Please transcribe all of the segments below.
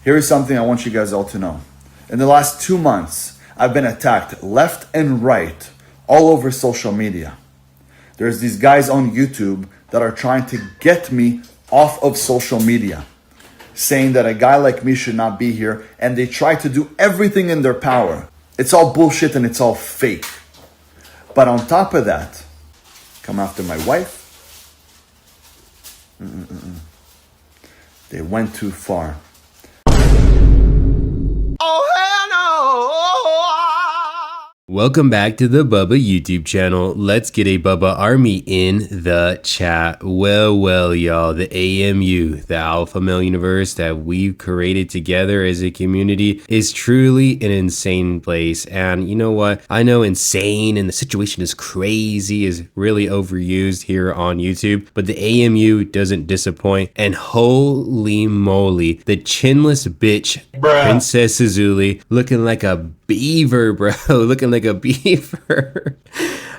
Here's something I want you guys all to know. In the last 2 months, I've been attacked left and right all over social media. There's these guys on YouTube that are trying to get me off of social media, saying that a guy like me should not be here, and they try to do everything in their power. It's all bullshit and it's all fake. But on top of that, come after my wife. They went too far. Oh, hell no! Welcome back to the Bubba YouTube channel. Let's get a Bubba army in the chat. Well, y'all, the AMU, the Alpha Male Universe that we've created together as a community is truly an insane place. And you know what? I know insane and the situation is crazy is really overused here on YouTube, but the AMU doesn't disappoint. And holy moly, the chinless bitch, Princess Azoulay, looking like a beaver, bro. Looking like a beaver.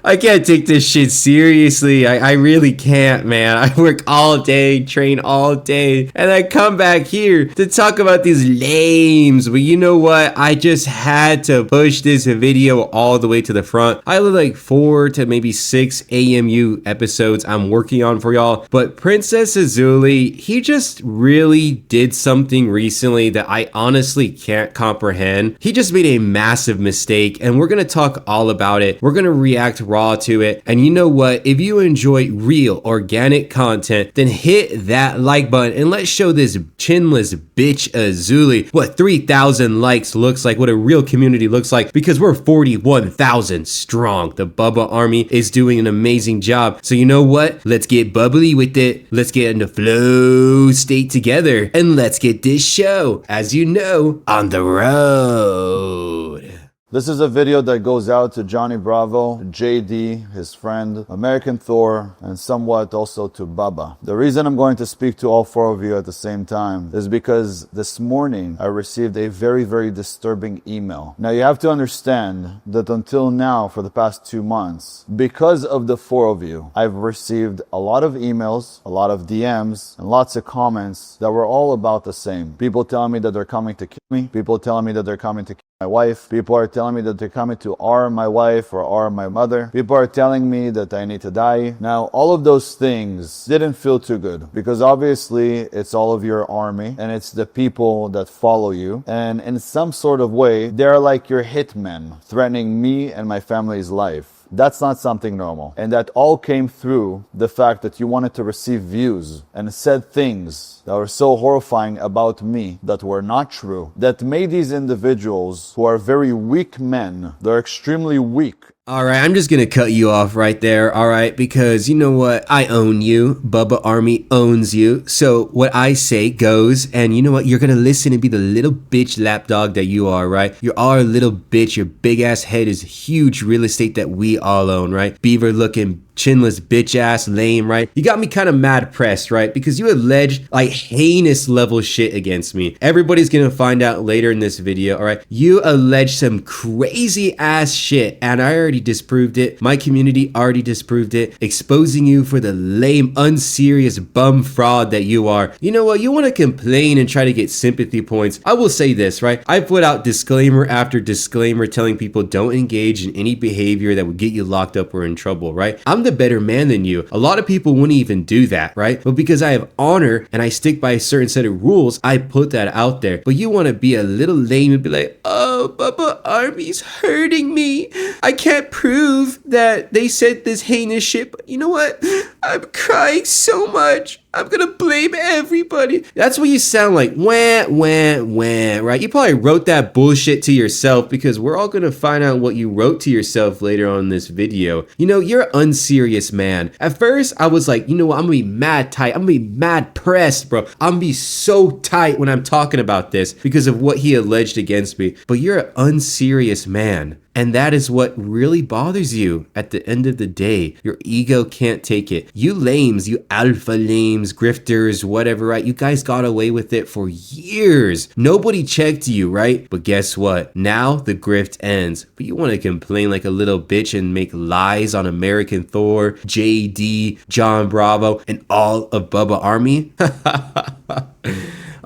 I can't take this shit seriously. I really can't, man. I work all day, train all day, and I come back here to talk about these lames. But you know what? I just had to push this video all the way to the front. I have like 4 to maybe 6 AMU episodes I'm working on for y'all. But Princess Azoulay, he just really did something recently that I honestly can't comprehend. He just made a massive mistake, and we're gonna talk all about it. We're gonna react raw to it. And you know what? If you enjoy real organic content, then hit that like button and let's show this chinless bitch Azoulay what 3,000 likes looks like, what a real community looks like, because we're 41,000 strong. The Bubba army is doing an amazing job. So you know what? Let's get bubbly with it. Let's get into flow state together and let's get this show, as you know, on the road. This is a video that goes out to Johnny Bravo, JD, his friend, American Thor, and somewhat also to Bubba. The reason I'm going to speak to all 4 of you at the same time is because this morning I received a very, very disturbing email. Now you have to understand that until now, for the past 2 months, because of the 4 of you, I've received a lot of emails, a lot of DMs, and lots of comments that were all about the same. People telling me that they're coming to kill me. People telling me that they're coming to kill my wife. People are telling me that they're coming to R my wife or R my mother. People are telling me that I need to die. Now, all of those things didn't feel too good because obviously it's all of your army and it's the people that follow you. And in some sort of way, they're like your hitmen threatening me and my family's life. That's not something normal. And that all came through the fact that you wanted to receive views and said things that were so horrifying about me that were not true, that made these individuals who are very weak men, they're extremely weak. Alright, I'm just gonna cut you off right there, alright, because you know what? I own you. Bubba Army owns you. So what I say goes, and you know what? You're gonna listen and be the little bitch lapdog that you are, right? You are a little bitch. Your big ass head is huge real estate that we all own, right? Beaver looking chinless bitch ass lame, right? You got me kind of mad pressed, right? Because you alleged like heinous level shit against me. Everybody's gonna find out later in this video, all right? You alleged some crazy ass shit and I already disproved it. My community already disproved it, exposing you for the lame, unserious bum fraud that you are. You know what? You want to complain and try to get sympathy points. I will say this, right? I put out disclaimer after disclaimer telling people don't engage in any behavior that would get you locked up or in trouble, right? I'm the better man than you. A lot of people wouldn't even do that, right? But because I have honor and I stick by a certain set of rules, I put that out there. But you want to be a little lame and be like, oh, Bubba Army's hurting me. I can't prove that they said this heinous shit, but you know what? I'm crying so much. I'm gonna blame everybody. That's what you sound like. Wah, wah, wah, right? You probably wrote that bullshit to yourself because we're all gonna find out what you wrote to yourself later on in this video. You know, you're an unserious man. At first, I was like, you know what? I'm gonna be mad tight. I'm gonna be mad pressed, bro. I'm gonna be so tight when I'm talking about this because of what he alleged against me. But you're an unserious man. And that is what really bothers you at the end of the day. Your ego can't take it. You lames, you alpha lames, grifters, whatever, right? You guys got away with it for years. Nobody checked you, right? But guess what? Now the grift ends. But you want to complain like a little bitch and make lies on American Thor, JD, John Bravo, and all of Bubba Army?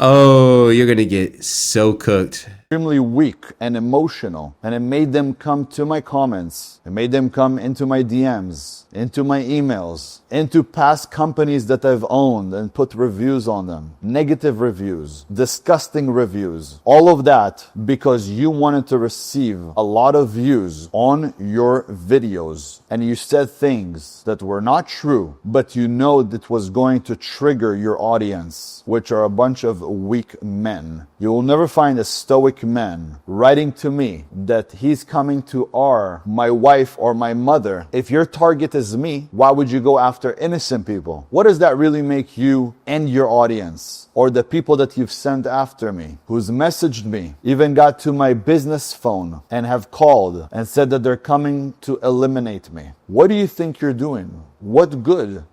Oh, you're gonna get so cooked. Extremely weak and emotional, and it made them come to my comments. It made them come into my DMs, into my emails, into past companies that I've owned and put reviews on them. Negative reviews, disgusting reviews, all of that because you wanted to receive a lot of views on your videos and you said things that were not true, but you know that was going to trigger your audience, which are a bunch of weak men. You will never find a stoic man writing to me that he's coming to my wife or my mother. If your target is me, why would you go after innocent people? What does that really make you and your audience or the people that you've sent after me, who's messaged me, even got to my business phone and have called and said that they're coming to eliminate me? What do you think you're doing? What good?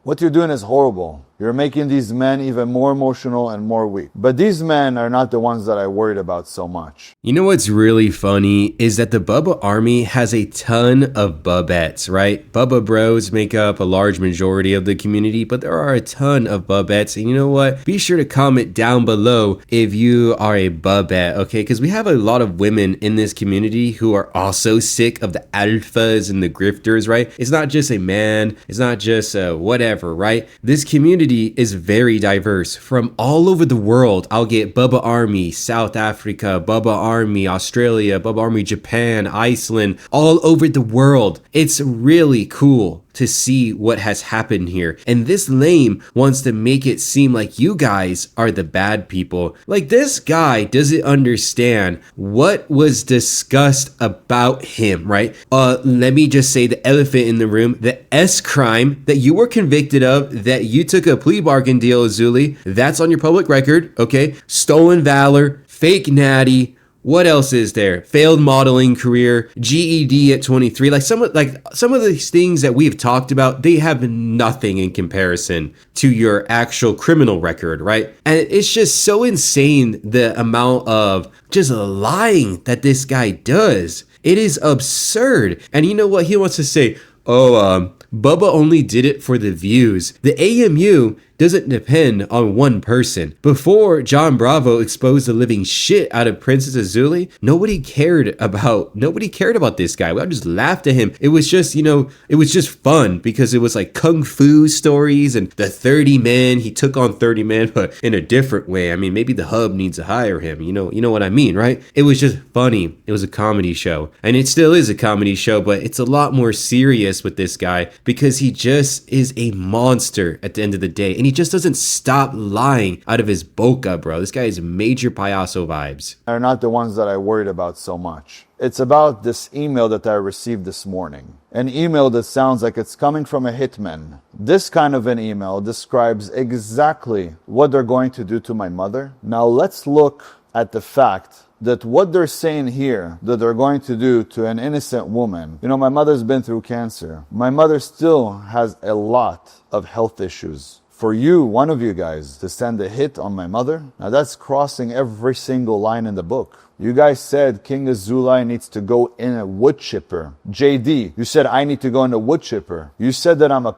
What you're doing is horrible. You're making these men even more emotional and more weak. But these men are not the ones that I worried about so much. You know what's really funny is that the Bubba army has a ton of Bubbettes, right? Bubba bros make up a large majority of the community, but there are a ton of Bubbettes. And you know what? Be sure to comment down below if you are a Bubbette, okay? Because we have a lot of women in this community who are also sick of the alphas and the grifters, right? It's not just a man. It's not just whatever, right? This community is very diverse from all over the world. I'll get Bubba Army, South Africa, Bubba Army, Australia, Bubba Army, Japan, Iceland, all over the world. It's really cool to see what has happened here. And this lame wants to make it seem like you guys are the bad people. Like, this guy doesn't understand what was discussed about him, right? Let me just say the elephant in the room, the S crime that you were convicted of, that you took a plea bargain deal, Azoulay, that's on your public record, okay? Stolen valor, fake natty. What else is there? Failed modeling career, GED at 23. Like some of these things that we've talked about, they have nothing in comparison to your actual criminal record, right? And it's just so insane the amount of just lying that this guy does. It is absurd. And you know what he wants to say? Bubba only did it for the views. The AMU doesn't depend on one person. Before John Bravo exposed the living shit out of Princess Azoulay, nobody cared about this guy. I just laughed at him. It was just, it was just fun because it was like kung fu stories and the 30 men. He took on 30 men, but in a different way. I mean, maybe the hub needs to hire him. You know what I mean, right? It was just funny. It was a comedy show. And it still is a comedy show, but it's a lot more serious with this guy because he just is a monster at the end of the day. And he just doesn't stop lying out of his boca, bro. This guy is major payaso vibes. Are not the ones that I worried about so much. It's about this email that I received this morning. An email that sounds like it's coming from a hitman. This kind of an email describes exactly what they're going to do to my mother. Now let's look at the fact that what they're saying here that they're going to do to an innocent woman. My mother's been through cancer. My mother still has a lot of health issues. For you, one of you guys, to send a hit on my mother, now that's crossing every single line in the book. You guys said King Azoulay needs to go in a wood chipper. JD, you said I need to go in a wood chipper. You said that I'm a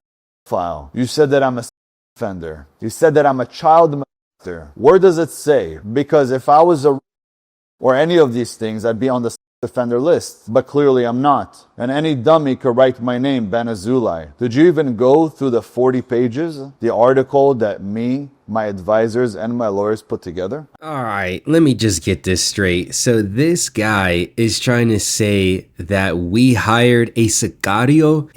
pedophile. You said that I'm a offender. You said that I'm a child molester. Where does it say? Because if I was or any of these things, I'd be on the offender list, but clearly I'm not. And any dummy could write my name, Ben Azoulay. Did you even go through the 40 pages, the article that me, my advisors, and my lawyers put together? All right, let me just get this straight. So this guy is trying to say that we hired a fucking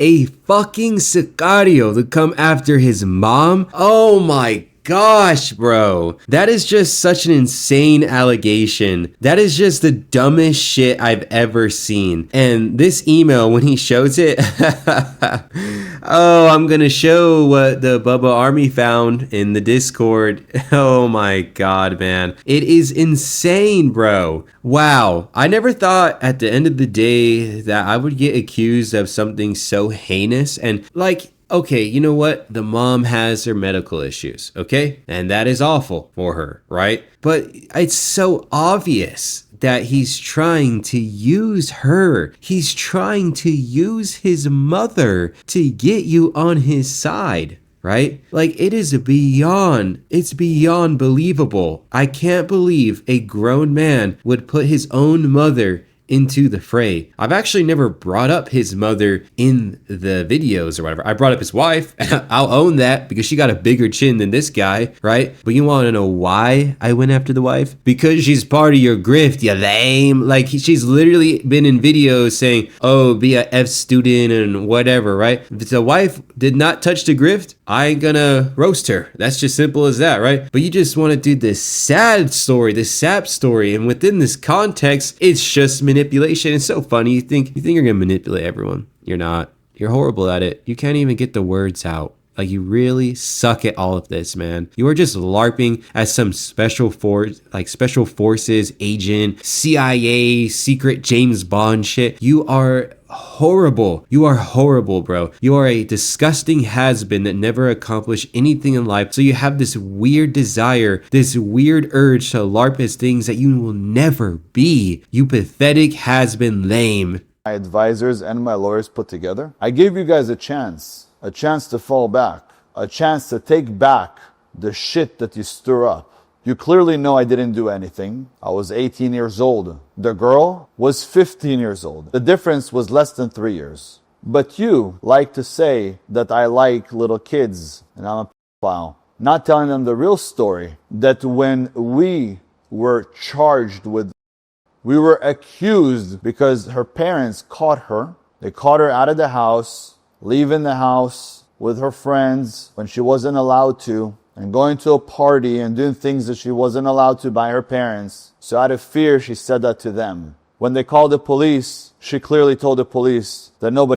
sicario to come after his mom? Oh my gosh, bro. That is just such an insane allegation. That is just the dumbest shit I've ever seen. And this email, when he shows it, oh, I'm gonna show what the Bubba Army found in the Discord. Oh my god, man. It is insane, bro. Wow. I never thought at the end of the day that I would get accused of something so heinous. And okay, you know what? The mom has her medical issues, okay? And that is awful for her, right? But it's so obvious that he's trying to use her. He's trying to use his mother to get you on his side. right? Like, it's beyond believable. I can't believe a grown man would put his own mother into the fray. I've actually never brought up his mother in the videos or whatever. I brought up his wife, and I'll own that because she got a bigger chin than this guy, right? But you want to know why I went after the wife? Because she's part of your grift, you lame. Like, she's literally been in videos saying, oh, be a F student and whatever, right? If the wife did not touch the grift, I ain't gonna roast her. That's just simple as that, right? But you just want to do this sad story, this sap story, and within this context, it's just manipulation. It's so funny. You think you're gonna manipulate everyone. You're not. You're horrible at it. You can't even get the words out. Like, you really suck at all of this, man. You are just LARPing as some special forces agent, CIA, secret James Bond shit. You are horrible. You are horrible, bro. You are a disgusting has-been that never accomplished anything in life. So you have this weird desire, this weird urge to LARP as things that you will never be. You pathetic has-been lame. My advisors and my lawyers put together. I gave you guys a chance to fall back, a chance to take back the shit that you stir up. You clearly know I didn't do anything. I was 18 years old. The girl was 15 years old. The difference was less than 3 years. But you like to say that I like little kids and I'm a pedophile, not telling them the real story, that when we were charged with, we were accused because her parents caught her. They caught her out of the house, leaving the house with her friends when she wasn't allowed to, and going to a party and doing things that she wasn't allowed to by her parents. So out of fear, she said that to them. When they called the police, she clearly told the police that nobody.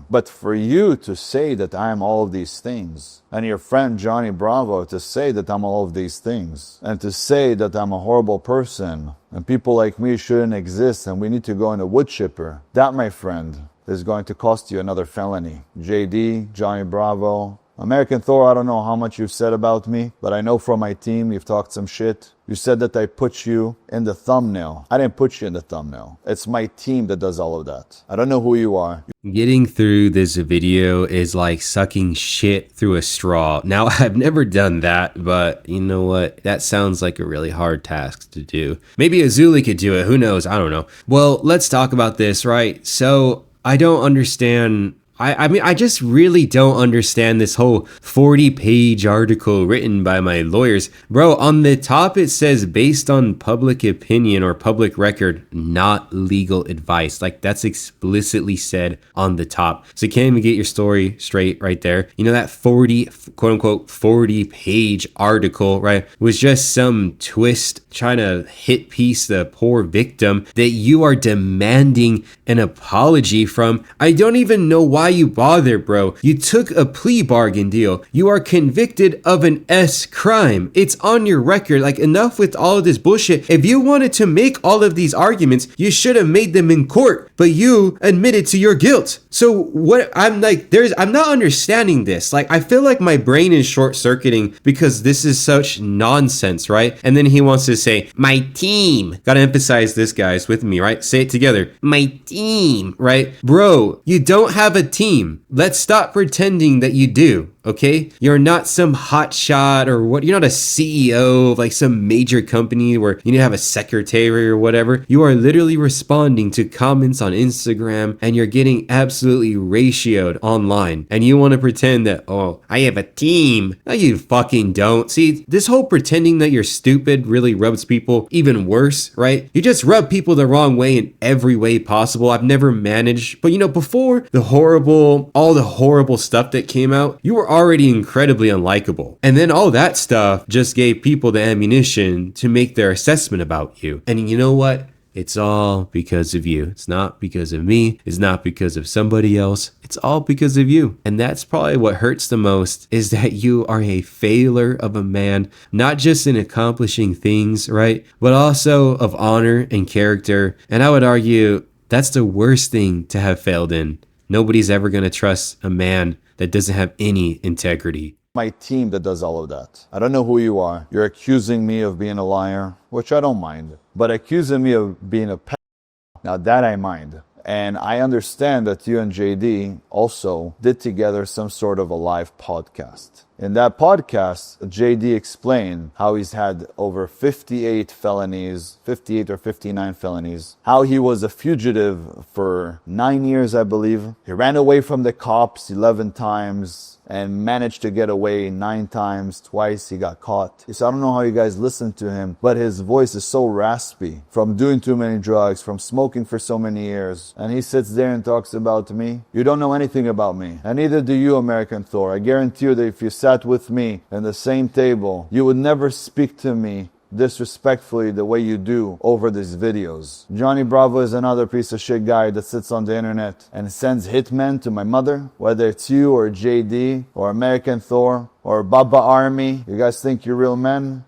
But for you to say that I am all of these things, and your friend Johnny Bravo to say that I'm all of these things, and to say that I'm a horrible person, and people like me shouldn't exist, and we need to go in a wood chipper, that, my friend, is going to cost you another felony. JD, Johnny Bravo, American Thor, I don't know how much you've said about me, but I know from my team you've talked some shit. You said that I put you in the thumbnail. I didn't put you in the thumbnail. It's my team that does all of that. I don't know who you are. Getting through this video is like sucking shit through a straw. Now, I've never done that, but you know what? That sounds like a really hard task to do. Maybe Azoulay could do it. Who knows? I don't know. Well, let's talk about this, right? So, I don't understand. I mean, I just really don't understand this whole 40-page article written by my lawyers. Bro, on the top it says based on public opinion or public record, not legal advice. Like, that's explicitly said on the top. So you can't even get your story straight right there. You know, that 40, quote unquote, 40-page article, right, was just some twist trying to hit piece the poor victim that you are demanding an apology from. I don't even know why you bother, bro. You took a plea bargain deal. You are convicted of an S crime. It's on your record. Like, enough with all of this bullshit. If you wanted to make all of these arguments, you should have made them in court, but you admitted to your guilt. So what I'm like, I'm not understanding this. Like, I feel like my brain is short circuiting because this is such nonsense, right? And then he wants to say, my team. Gotta emphasize this, guys, with me, right? Say it together. My team, right? Bro, you don't have a team. Let's stop pretending that you do. Okay, you're not some hotshot or what. You're not a CEO of like some major company where you need to have a secretary or whatever. You are literally responding to comments on Instagram and you're getting absolutely ratioed online. And you want to pretend that, oh, I have a team. No, you fucking don't. See, this whole pretending that you're stupid really rubs people even worse, right? You just rub people the wrong way in every way possible. I've never managed, but you know, before all the horrible stuff that came out, you were already incredibly unlikable. And then all that stuff just gave people the ammunition to make their assessment about you. And you know what? It's all because of you. It's not because of me. It's not because of somebody else. It's all because of you. And that's probably what hurts the most, is that you are a failure of a man, not just in accomplishing things, right? But also of honor and character. And I would argue that's the worst thing to have failed in. Nobody's ever going to trust a man that doesn't have any integrity. My team that does all of that. I don't know who you are. You're accusing me of being a liar, which I don't mind. But accusing me of being a pedophile, now that I mind. And I understand that you and JD also did together some sort of a live podcast. In that podcast, JD explained how he's had over 58 felonies, 58 or 59 felonies, how he was a fugitive for 9 years, I believe. He ran away from the cops 11 times and managed to get away 9 times. Twice he got caught. So I don't know how you guys listen to him, but his voice is so raspy from doing too many drugs, from smoking for so many years. And he sits there and talks about me. You don't know anything about me. And neither do you, American Thor. I guarantee you that if you sat with me in the same table, you would never speak to me disrespectfully the way you do over these videos. Johnny Bravo is another piece of shit guy that sits on the internet and sends hitmen to my mother, whether it's you or JD or American Thor or Bubba Army. You guys think you're real men?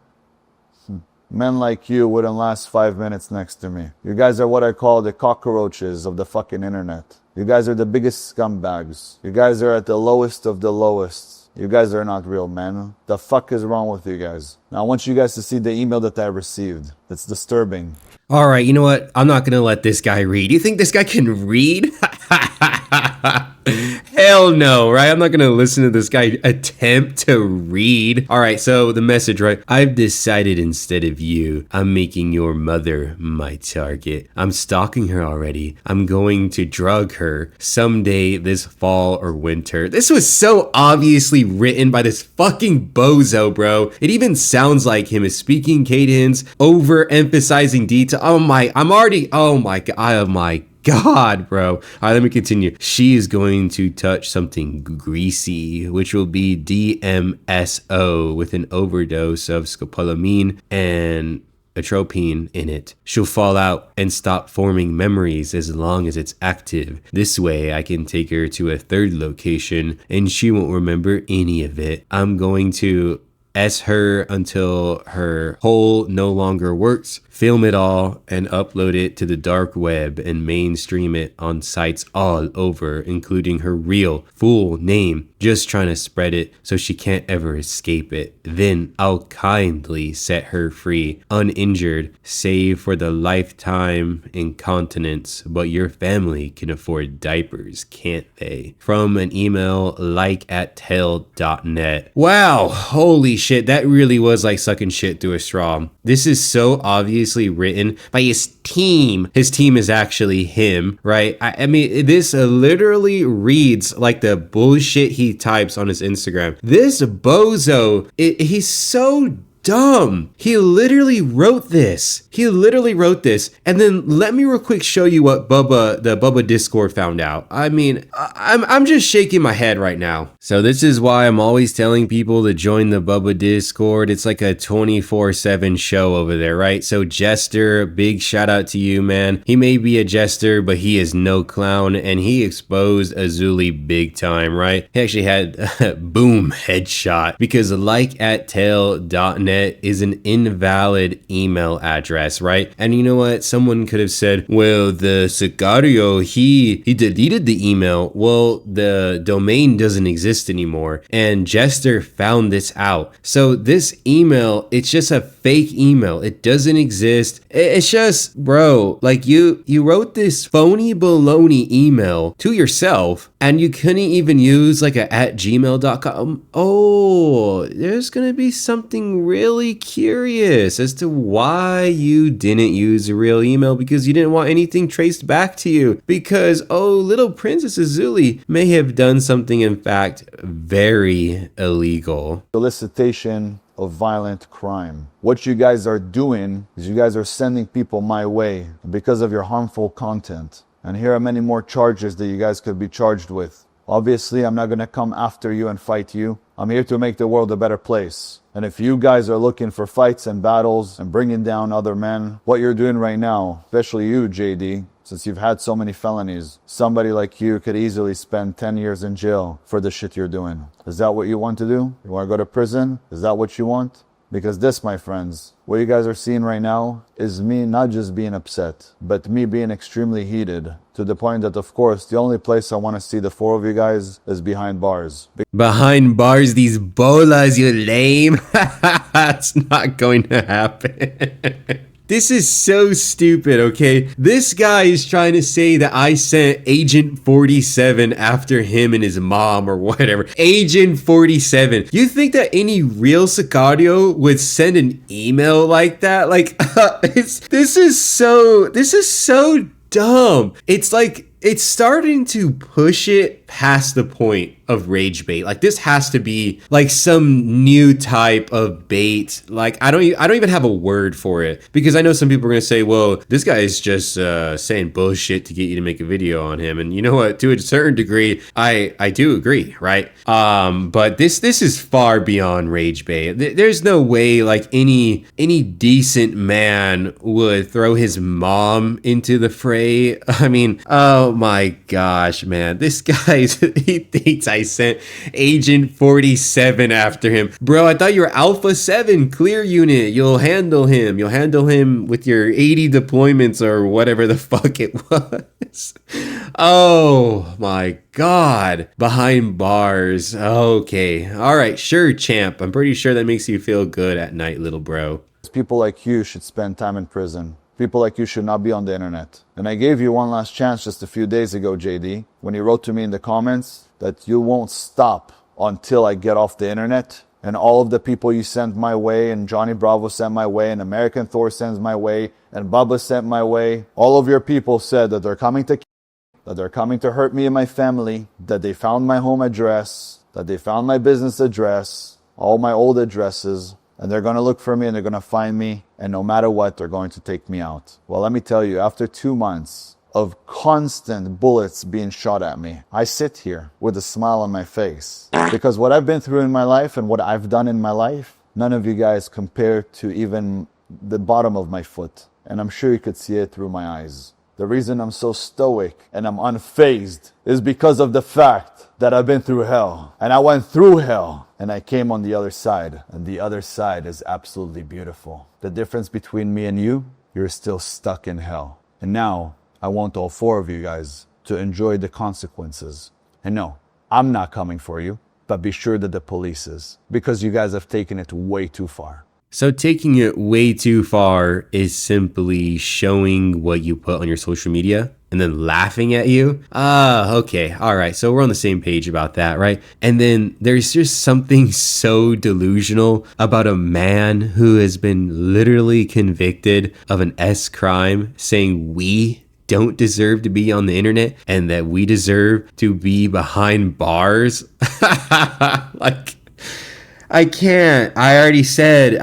Men like you wouldn't last 5 minutes next to me. You guys are what I call the cockroaches of the fucking internet. You guys are the biggest scumbags. You guys are at the lowest of the lowest. You guys are not real men. The fuck is wrong with you guys? Now I want you guys to see the email that I received. It's disturbing. All right, you know what? I'm not going to let this guy read. You think this guy can read? Hell no, right? I'm not going to listen to this guy attempt to read. All right, so the message, right? I've decided instead of you, I'm making your mother my target. I'm stalking her already. I'm going to drug her someday this fall or winter. This was so obviously written by this fucking bozo, bro. It even sounds like him is speaking cadence, overemphasizing detail. Oh my God, bro. All right, let me continue. She is going to touch something greasy, which will be DMSO with an overdose of scopolamine and atropine in it. She'll fall out and stop forming memories as long as it's active. This way, I can take her to a third location and she won't remember any of it. I'm going to S her until her hole no longer works, film it all, and upload it to the dark web and mainstream it on sites all over, including her real full name, just trying to spread it so she can't ever escape it. Then I'll kindly set her free, uninjured, save for the lifetime incontinence, but your family can afford diapers, can't they? From an email like@tell.net. Wow, holy shit, that really was like sucking shit through a straw. This is so obviously written by his team. His team is actually him, right? I mean, this literally reads like the bullshit he types on his Instagram. This bozo, he's so dumb. He literally wrote this. And then let me real quick show you what the Bubba Discord found out. I mean, I'm just shaking my head right now. So this is why I'm always telling people to join the Bubba Discord. It's like a 24/7 show over there, right? So Jester, big shout out to you, man. He may be a jester, but he is no clown, and he exposed Azoulay big time, right? He actually had boom headshot because like@tell.net is an invalid email address, right? And you know what? Someone could have said, well, the Sicario, he deleted the email. Well, the domain doesn't exist anymore. And Jester found this out. So this email, it's just a fake email. It doesn't exist. It's just, bro, like you wrote this phony baloney email to yourself and you couldn't even use like a @gmail.com. Oh, there's gonna be something really curious as to why you didn't use a real email, because you didn't want anything traced back to you, because little Princess Azoulay may have done something in fact very illegal. Solicitation of violent crime. What you guys are doing is you guys are sending people my way because of your harmful content. And here are many more charges that you guys could be charged with. Obviously, I'm not going to come after you and fight you. I'm here to make the world a better place. And if you guys are looking for fights and battles and bringing down other men, what you're doing right now, especially you, JD, since you've had so many felonies, somebody like you could easily spend 10 years in jail for the shit you're doing. Is that what you want to do? You want to go to prison? Is that what you want? Because this, my friends, what you guys are seeing right now is me not just being upset, but me being extremely heated, to the point that, of course, the only place I want to see the four of you guys is behind bars. Behind bars, these bolas, you lame. That's not going to happen. This is so stupid, okay? This guy is trying to say that I sent Agent 47 after him and his mom or whatever. Agent 47. You think that any real Sicario would send an email like that? Like, this is so dumb. It's like, it's starting to push it past the point of rage bait. Like, this has to be like some new type of bait. Like, I don't even have a word for it, because I know some people are gonna say, well, this guy is just saying bullshit to get you to make a video on him. And you know what? To a certain degree, I do agree, right? But this is far beyond rage bait. There's no way like any decent man would throw his mom into the fray. I mean, oh my gosh, man, this guy he thinks I sent Agent 47 after him. Bro, I thought you were Alpha 7 clear unit. You'll handle him. You'll handle him with your 80 deployments or whatever the fuck it was. Oh my God. Behind bars. Okay. All right. Sure, champ. I'm pretty sure that makes you feel good at night, little bro. People like you should spend time in prison. People like you should not be on the internet. And I gave you one last chance just a few days ago, JD, when you wrote to me in the comments that you won't stop until I get off the internet. And all of the people you sent my way, and Johnny Bravo sent my way, and American Thor sends my way, and Bubba sent my way, all of your people said that they're coming to that they're coming to hurt me and my family, that they found my home address, that they found my business address, all my old addresses, and they're going to look for me and they're going to find me, and no matter what, they're going to take me out. Well, let me tell you, after 2 months of constant bullets being shot at me, I sit here with a smile on my face. Because what I've been through in my life and what I've done in my life, none of you guys compare to even the bottom of my foot. And I'm sure you could see it through my eyes. The reason I'm so stoic and I'm unfazed is because of the fact that I've been through hell. And I went through hell and I came on the other side. And the other side is absolutely beautiful. The difference between me and you, you're still stuck in hell. And now I want all 4 of you guys to enjoy the consequences. And no, I'm not coming for you, but be sure that the police is, because you guys have taken it way too far. So taking it way too far is simply showing what you put on your social media and then laughing at you. Okay. All right. So we're on the same page about that, right? And then there's just something so delusional about a man who has been literally convicted of an S crime saying we don't deserve to be on the internet and that we deserve to be behind bars. Like, I can't. I already said it.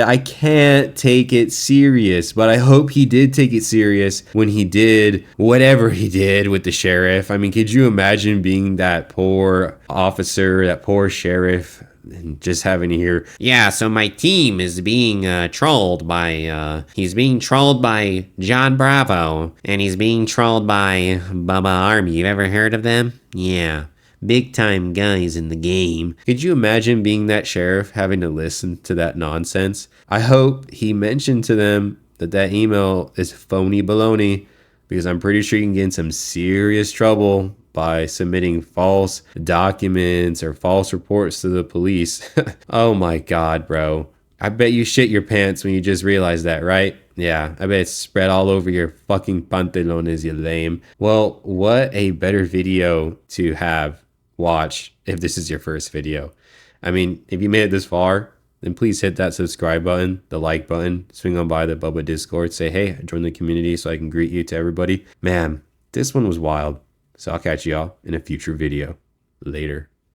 I can't take it serious, but I hope he did take it serious when he did whatever he did with the sheriff. I mean, could you imagine being that poor officer, that poor sheriff, and just having to hear, yeah, so my team is being trolled by, he's being trolled by John Bravo, and he's being trolled by Bubba Army. You ever heard of them? Yeah. Big time guys in the game. Could you imagine being that sheriff having to listen to that nonsense? I hope he mentioned to them that email is phony baloney, because I'm pretty sure you can get in some serious trouble by submitting false documents or false reports to the police. Oh my God, bro. I bet you shit your pants when you just realize that, right? Yeah, I bet it's spread all over your fucking pantalones, you lame. Well, what a better video to have watch if this is your first video. I mean, if you made it this far, then please hit that subscribe button, the like button, swing on by the Bubba Discord, say, hey, join the community so I can greet you to everybody. Man, this one was wild. So I'll catch y'all in a future video. Later.